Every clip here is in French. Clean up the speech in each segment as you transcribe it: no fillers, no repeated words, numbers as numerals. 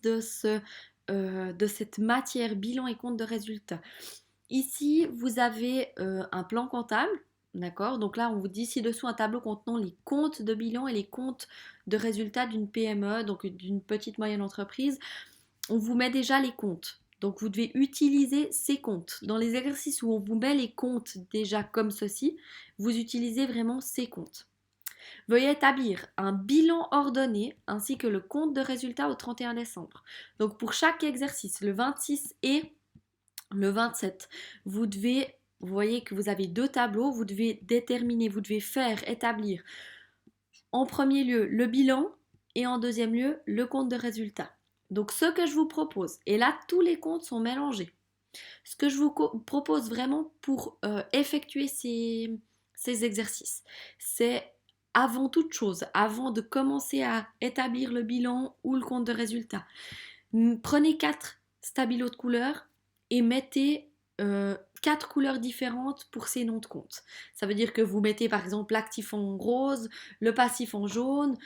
de cette matière bilan et compte de résultat. Ici, vous avez un plan comptable, d'accord? Donc là, on vous dit ci-dessous un tableau contenant les comptes de bilan et les comptes de résultats d'une PME, donc d'une petite moyenne entreprise. On vous met déjà les comptes. Donc vous devez utiliser ces comptes. Dans les exercices où on vous met les comptes déjà comme ceci, vous utilisez vraiment ces comptes. Veuillez établir un bilan ordonné ainsi que le compte de résultat au 31 décembre. Donc pour chaque exercice, le 26 et le 27, vous voyez que vous avez deux tableaux, vous devez déterminer, vous devez établir en premier lieu le bilan et en deuxième lieu le compte de résultat. Donc ce que je vous propose, et là tous les comptes sont mélangés, ce que je vous propose vraiment pour effectuer ces exercices, c'est avant toute chose, avant de commencer à établir le bilan ou le compte de résultat, prenez 4 stabilos de couleurs et mettez 4 couleurs différentes pour ces noms de compte. Ça veut dire que vous mettez par exemple l'actif en rose, le passif en jaune,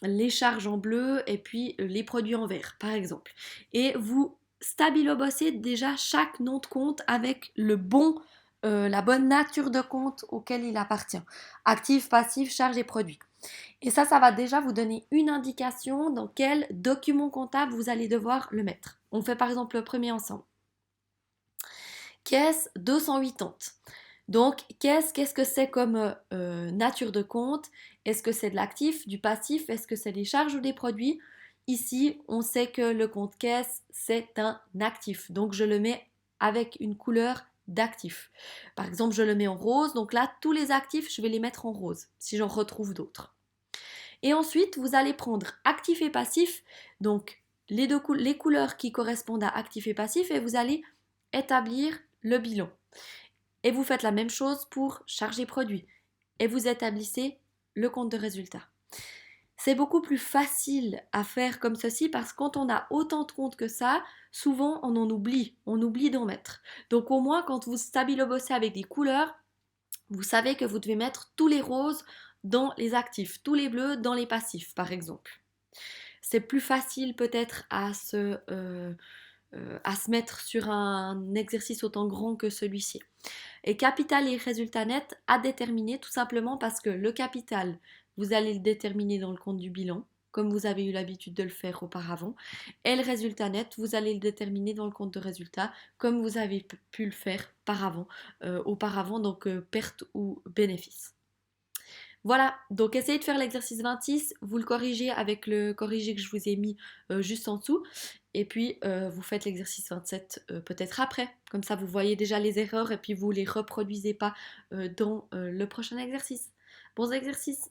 les charges en bleu et puis les produits en vert par exemple. Et vous stabilobossez déjà chaque nom de compte avec la bonne nature de compte auquel il appartient. Actif, passif, charge et produit. Et ça va déjà vous donner une indication dans quel document comptable vous allez devoir le mettre. On fait par exemple le premier ensemble. Caisse 280. Donc, qu'est-ce que c'est comme nature de compte? Est-ce que c'est de l'actif, du passif? Est-ce que c'est des charges ou des produits? Ici, on sait que le compte caisse, c'est un actif. Donc, je le mets avec une couleur d'actif. Par exemple, je le mets en rose. Donc là, tous les actifs, je vais les mettre en rose si j'en retrouve d'autres. Et ensuite, vous allez prendre actif et passif, donc les couleurs qui correspondent à actif et passif, et vous allez établir le bilan. Et vous faites la même chose pour charger produit. Et vous établissez le compte de résultat. C'est beaucoup plus facile à faire comme ceci parce que quand on a autant de comptes que ça, souvent on oublie d'en mettre. Donc au moins quand vous stabilobossez avec des couleurs, vous savez que vous devez mettre tous les roses dans les actifs, tous les bleus dans les passifs, par exemple. C'est plus facile peut-être à se mettre sur un exercice autant grand que celui-ci. Et capital et résultat net à déterminer tout simplement parce que le capital, vous allez le déterminer dans le compte du bilan, comme vous avez eu l'habitude de le faire auparavant. Et le résultat net, vous allez le déterminer dans le compte de résultat, comme vous avez pu le faire auparavant, donc perte ou bénéfice. Voilà, donc essayez de faire l'exercice 26, vous le corrigez avec le corrigé que je vous ai mis juste en dessous, et puis vous faites l'exercice 27 peut-être après, comme ça vous voyez déjà les erreurs et puis vous ne les reproduisez pas dans le prochain exercice. Bons exercices!